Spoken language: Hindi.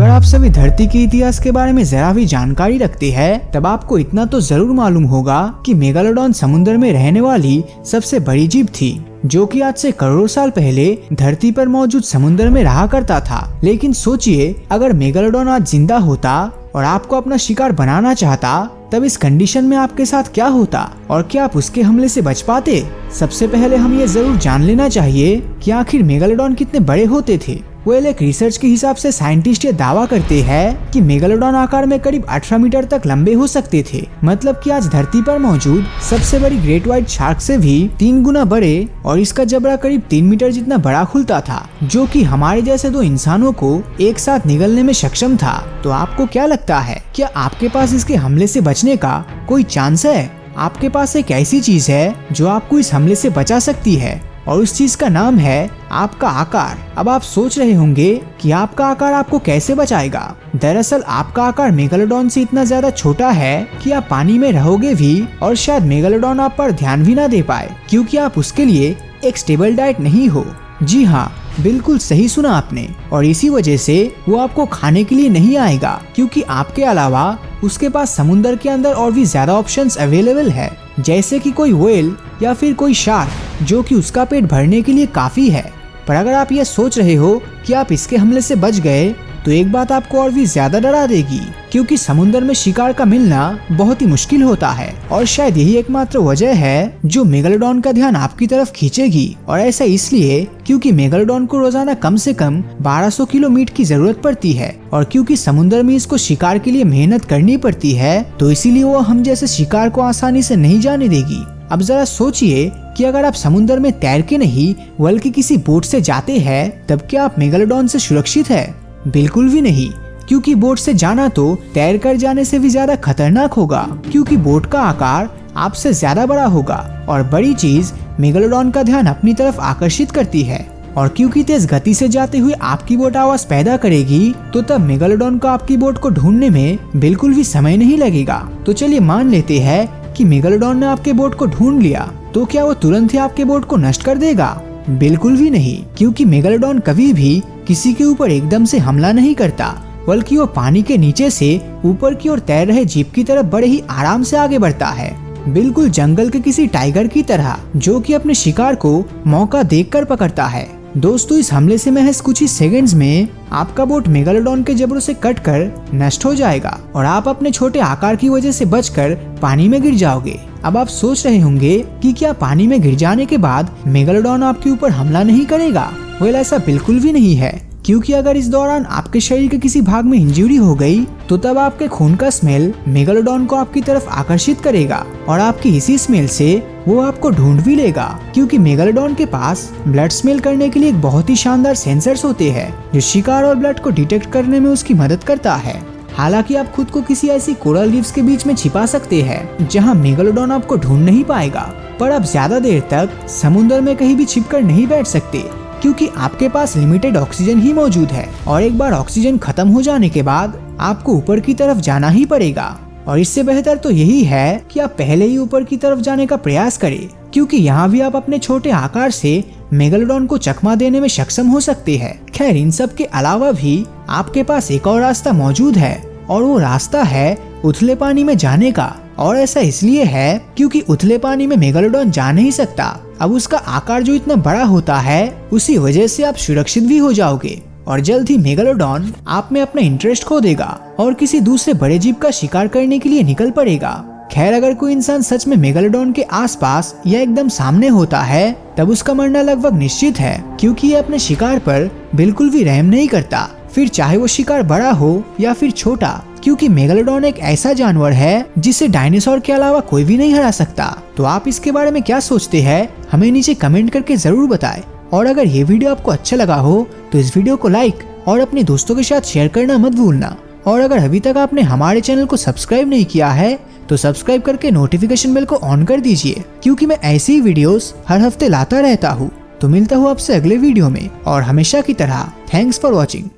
अगर आप सभी धरती के इतिहास के बारे में जरा भी जानकारी रखते हैं तब आपको इतना तो जरूर मालूम होगा कि मेगालोडॉन समुद्र में रहने वाली सबसे बड़ी जीव थी, जो कि आज से करोड़ों साल पहले धरती पर मौजूद समुद्र में रहा करता था। लेकिन सोचिए, अगर मेगालोडॉन आज जिंदा होता और आपको अपना शिकार बनाना चाहता, तब इस कंडीशन में आपके साथ क्या होता और क्या आप उसके हमले से बच पाते? सबसे पहले हम ये जरूर जान लेना चाहिए कि आखिर मेगालोडॉन कितने बड़े होते थे। एक रिसर्च के हिसाब से साइंटिस्ट ये दावा करते हैं कि मेगालोडॉन आकार में करीब 18 मीटर तक लंबे हो सकते थे। मतलब कि आज धरती पर मौजूद सबसे बड़ी ग्रेट व्हाइट शार्क से भी 3 गुना बड़े, और इसका जबड़ा करीब 3 मीटर जितना बड़ा खुलता था, जो कि हमारे जैसे 2 इंसानों को एक साथ निगलने में सक्षम था। तो आपको क्या लगता है, क्या आपके पास इसके हमले से बचने का कोई चांस है? आपके पास एक ऐसी चीज है जो आपको इस हमले से बचा सकती है, और उस चीज का नाम है आपका आकार। अब आप सोच रहे होंगे कि आपका आकार आपको कैसे बचाएगा। दरअसल आपका आकार मेगालोडॉन से इतना ज्यादा छोटा है कि आप पानी में रहोगे भी और शायद मेगालोडॉन आप पर ध्यान भी ना दे पाए, क्योंकि आप उसके लिए एक स्टेबल डाइट नहीं हो। जी हाँ, बिल्कुल सही सुना आपने। और इसी वजह से वो आपको खाने के लिए नहीं आएगा, क्योंकि आपके अलावा उसके पास समुद्र के अंदर और भी ज्यादा ऑप्शंस अवेलेबल है, जैसे कि कोई व्हेल या फिर कोई शार्क, जो कि उसका पेट भरने के लिए काफी है। पर अगर आप ये सोच रहे हो कि आप इसके हमले से बच गए, तो एक बात आपको और भी ज्यादा डरा देगी, क्योंकि समुद्र में शिकार का मिलना बहुत ही मुश्किल होता है, और शायद यही एकमात्र वजह है जो मेगालोडॉन का ध्यान आपकी तरफ खींचेगी। और ऐसा इसलिए क्योंकि मेगालोडॉन को रोजाना कम से कम 1200 किलो मीट की जरूरत पड़ती है, और क्योंकि समुद्र में इसको शिकार के लिए मेहनत करनी पड़ती है, तो इसीलिए वो हम जैसे शिकार को आसानी से नहीं जाने देगी। अब जरा सोचिए कि अगर आप समुद्र में तैर के नहीं बल्कि किसी बोट से जाते हैं, तब क्या आप मेगालोडॉन से सुरक्षित है? बिल्कुल भी नहीं, क्योंकि बोट से जाना तो तैर कर जाने से भी ज्यादा खतरनाक होगा, क्योंकि बोट का आकार आपसे ज्यादा बड़ा होगा, और बड़ी चीज मेगालोडॉन का ध्यान अपनी तरफ आकर्षित करती है। और क्योंकि तेज गति से जाते हुए आपकी बोट आवाज पैदा करेगी, तो तब मेगालोडॉन को आपकी बोट को ढूंढने में बिल्कुल भी समय नहीं लगेगा। तो चलिए मान लेते हैं कि मेगालोडॉन ने आपके बोट को ढूंढ लिया, तो क्या वो तुरंत ही आपके बोट को नष्ट कर देगा? बिल्कुल भी नहीं, क्योंकि मेगालोडॉन कभी भी किसी के ऊपर एकदम से हमला नहीं करता, बल्कि वो पानी के नीचे से ऊपर की ओर तैर रहे जीव की तरफ बड़े ही आराम से आगे बढ़ता है, बिल्कुल जंगल के किसी टाइगर की तरह, जो कि अपने शिकार को मौका देखकर पकड़ता है। दोस्तों, इस हमले से महज कुछ ही सेकंड्स में आपका बोट मेगालोडॉन के जबड़ों से कटकर नष्ट हो जाएगा, और आप अपने छोटे आकार की वजह से बचकर पानी में गिर जाओगे। अब आप सोच रहे होंगे कि क्या पानी में गिर जाने के बाद मेगालोडॉन आपके ऊपर हमला नहीं करेगा? वेल, ऐसा बिल्कुल भी नहीं है, क्योंकि अगर इस दौरान आपके शरीर के किसी भाग में इंजरी हो गई, तो तब आपके खून का स्मेल मेगालोडॉन को आपकी तरफ आकर्षित करेगा, और आपकी इसी स्मेल से वो आपको ढूंढ भी लेगा, क्योंकि मेगालोडॉन के पास ब्लड स्मेल करने के लिए एक बहुत ही शानदार सेंसर्स होते हैं, जो शिकार और ब्लड को डिटेक्ट करने में उसकी मदद करता है। हालांकि आप खुद को किसी ऐसी कोरल रीफ्स के बीच में छिपा सकते हैं जहां मेगालोडॉन आपको ढूंढ नहीं पाएगा, पर आप ज्यादा देर तक समुद्र में कहीं भी छिपकर नहीं बैठ सकते, क्योंकि आपके पास लिमिटेड ऑक्सीजन ही मौजूद है, और एक बार ऑक्सीजन खत्म हो जाने के बाद आपको ऊपर की तरफ जाना ही पड़ेगा। और इससे बेहतर तो यही है कि आप पहले ही ऊपर की तरफ जाने का प्रयास करें, क्योंकि यहाँ भी आप अपने छोटे आकार से मेगालोडॉन को चकमा देने में सक्षम हो सकते हैं। खैर, इन सब के अलावा भी आपके पास एक और रास्ता मौजूद है, और वो रास्ता है उथले पानी में जाने का। और ऐसा इसलिए है क्योंकि उथले पानी में मेगालोडॉन जा नहीं सकता। अब उसका आकार जो इतना बड़ा होता है, उसी वजह से आप सुरक्षित भी हो जाओगे, और जल्द ही मेगालोडॉन आप में अपना इंटरेस्ट खो देगा और किसी दूसरे बड़े जीव का शिकार करने के लिए निकल पड़ेगा। खैर, अगर कोई इंसान सच में मेगालोडॉन के आसपास या एकदम सामने होता है, तब उसका मरना लगभग निश्चित है, क्योंकि ये अपने शिकार पर बिल्कुल भी रहम नहीं करता, फिर चाहे वो शिकार बड़ा हो या फिर छोटा, क्योंकि मेगालोडॉन एक ऐसा जानवर है जिसे डायनासोर के अलावा कोई भी नहीं हरा सकता। तो आप इसके बारे में क्या सोचते हैं, हमें नीचे कमेंट करके जरूर बताएं। और अगर ये वीडियो आपको अच्छा लगा हो तो इस वीडियो को लाइक और अपने दोस्तों के साथ शेयर करना मत भूलना। और अगर अभी तक आपने हमारे चैनल को सब्सक्राइब नहीं किया है, तो सब्सक्राइब करके नोटिफिकेशन बेल को ऑन कर दीजिए, क्योंकि मैं ऐसी ही वीडियोस हर हफ्ते लाता रहता हूँ। तो मिलता हूँ आपसे अगले वीडियो में, और हमेशा की तरह थैंक्स फॉर वॉचिंग।